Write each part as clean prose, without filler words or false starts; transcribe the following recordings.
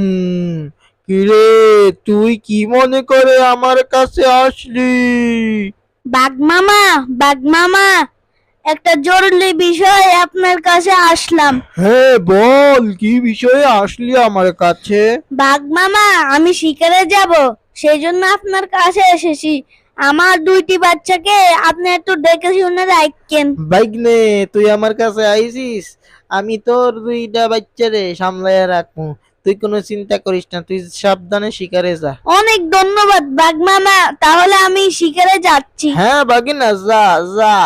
হুম, কিরে, তুই কি মনে করে আমার কাছে আসলি? বাঘ মামা, বাঘ মামা, একটা জরুরি বিষয়ে আপনার কাছে আসলাম। হ্যাঁ, বল কি বিষয়ে আসলি আমার কাছে? বাঘ মামা, আমি শিকারে যাব, সেই জন্য আপনার কাছে এসেছি। আমার দুইটি বাচ্চাকে আপনি একটু দেখে শুনে রাখেন। বাইগনে, তুই আমার কাছে আইছিস, আমি তোর দুইটা বাচ্চারে সামলাইয়া রাখবো। তুই কোনো চিন্তা করিস না, তুই সাবধানে শিকারে যা। অনেক ধন্যবাদ বাঘ মামা, তাহলে আমি শিকারে যাচ্ছি। হ্যাঁ বাগিনা, যা যা,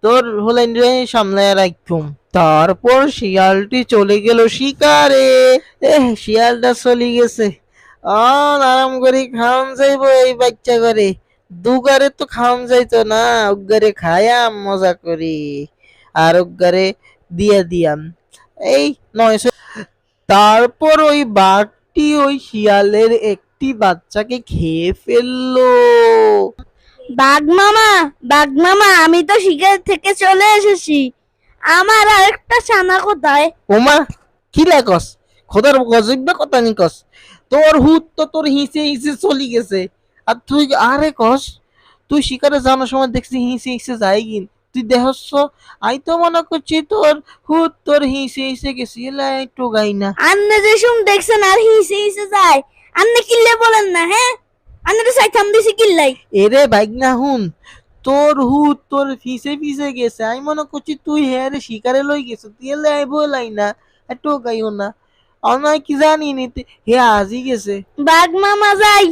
তোর হলেন রে সামলাইয়া রাখুম। তারপর শিয়ালটি চলে গেল শিকারে। শিয়ালটা চলে গেছে, আরাম করে খাওয়ান যাইবো এই বাচ্চা করে। দুগারে তো খাওয়ান যাইতো না, উগারে খায়াম মজা করি, আর উগারে দিয়া দিয়াম এই 900। তারপর ওই বাঘটি ওই শিয়ালের একটি বাচ্চাকে খেয়ে ফেললো। বাঘ মামা, বাঘ মামা, আমি তো শিকার থেকে চলে এসেছি। আমার আরেকটা ছানা কোথায়? ওমা, কি লাগস? খোদার গজব কথা নিকস। তোর হুত তো তোর হিসে হিসে চলি গেছে, আর তুই আরে কস? তুই শিকারে যাওয়ার সময় দেখছি হিসে হিসে যাই গিন, তুই দেহস? আই তো মনে করছি তোর হুত তোর হিসে হিসে গেছি, এলা একটু গাই না। আন্নে যে শুন দেখছেন আর হিসে হিসে যায়, আন্নে কিল্লে বলেন না, হ্যাঁ? আন্নে তো সাইথাম দিছি কিল্লাই। এরে বাইক না হুন, তোর হুত তোর ফিসে ফিসে গেছে, আমি মনে করছি তুই হ্যাঁ শিকারে লই গেছ, তুই এলে আই বলাই না, একটু গাইও না। অনয় কি জানি নি হে আজই গেছে। বাঘ মামা যাই,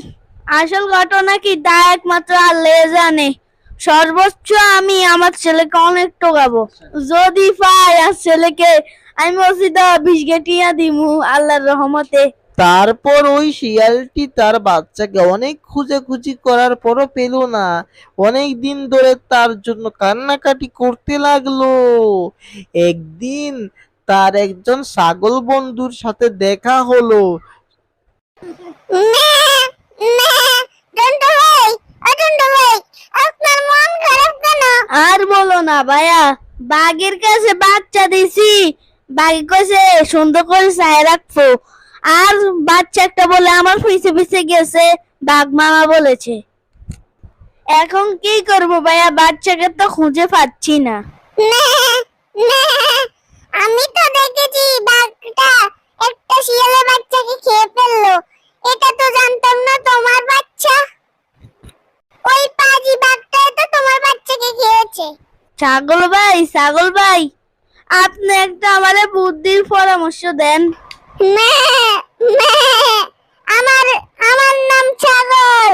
আসল ঘটনা কি তা একমাত্র আল্লাহ জানে। সর্বোচ্চ আমি আমার ছেলেকে অনেক টোকাবো, যদি পাই আর ছেলেকে আমি মসজিদে 20 গেটিয়া দিমু আল্লাহর রহমতে। তারপর ওই শিয়ালটি তার বাচ্চাকে অনেক খুঁজে করার পরও পেল না। অনেক দিন ধরে তার জন্য কান্নাকাটি করতে লাগলো। একদিন তার একজন ছাগল বন্ধুর সাথে দেখা হলো। আর বলো না ভাইয়া, বাঘের কাছে বাচ্চা দিছি, বাঘে কইছে সুন্দর করে চায় রাখবো, আর বাচ্চা একটা বলে আমার পিছে পিছে গেছে, বাঘ মামা বলেছে। এখন কি করব ভাইয়া, বাচ্চাকে তো খুঁজে পাচ্ছি না। আমি তো দেখেছি বাঘটা একটা শিয়ালের বাচ্চাকে খেয়ে ফেললো। এটা তো জানতাম না তোমার বাচ্চা। ওই পাজি বাঘটা তো তোমার বাচ্চাকে খেয়েছে। ছাগল ভাই, ছাগল ভাই, আপনি একটা আমারে বুদ্ধির পরামর্শ দেন। মে মে আমার আমার নাম ছাগল।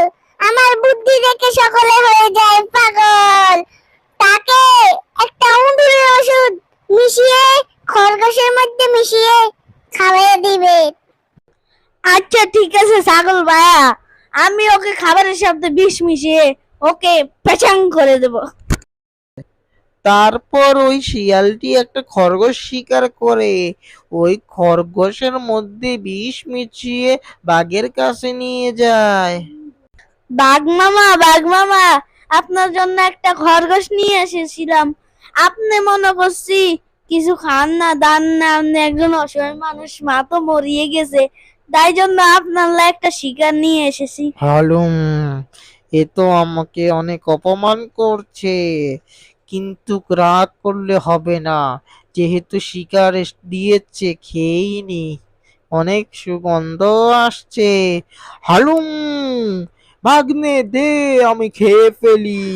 আমার বুদ্ধি দেখে সকলে হয়ে যায় পাগল। তাকে একটা উঁদুরের ওষুধ মিশিয়ে খরগোশের মধ্যে মিশিয়ে খাওয়াইয়ে দিবে। আচ্ছা ঠিক আছে ছাগল ভাইয়া, আমি ওকে খাবারের সাথে বিষ মিশিয়ে ওকে পেচাং করে দেব। তারপর ওই শিয়ালটি একটা খরগোশ শিকার করে, ওই খরগোশের মধ্যে বিষ মিশিয়ে বাঘের কাছে নিয়ে যায়। বাঘ মামা, বাঘ মামা, আপনার জন্য একটা খরগোশ নিয়ে এসেছিলাম। আপনি মনে করছি কিছু খান না দান না, আপনি একজন অসহায় মানুষ, মা তো মরিয়ে গেছে, তাই জন্য আপনার লাই একটা শিকার নিয়ে এসেছি। হালুম, এ তো আমাকে অনেক অপমান করছে, কিন্তু রাগ করলে হবে না, যেহেতু শিকার দিয়েছে খেয়েই নি, অনেক সুগন্ধ আসছে। হালুম, ভাগ্নে দে, আমি খেয়ে ফেলি।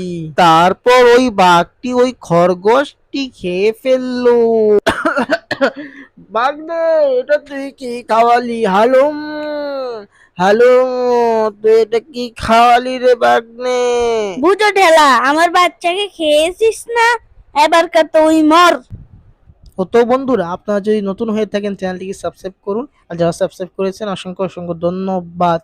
তারপর ওই বাঘটি ওই খরগোশটি খেয়ে ফেললো। ভাগ্নে, এটা তুই কি খাওয়ালি? হালুম, হ্যালো, তুই এটা কি খাওয়ালি রে ভাগ্নে? বুঝো ঢেলা, আমার বাচ্চাকে খেয়েছিস না, এবারকার তুই মর। ও তো বন্ধুরা, আপনারা যদি নতুন হয়ে থাকেন চ্যানেলটিকে সাবস্ক্রাইব করুন, আর যারা সাবস্ক্রাইব করেছেন অসংখ্য অসংখ্য ধন্যবাদ।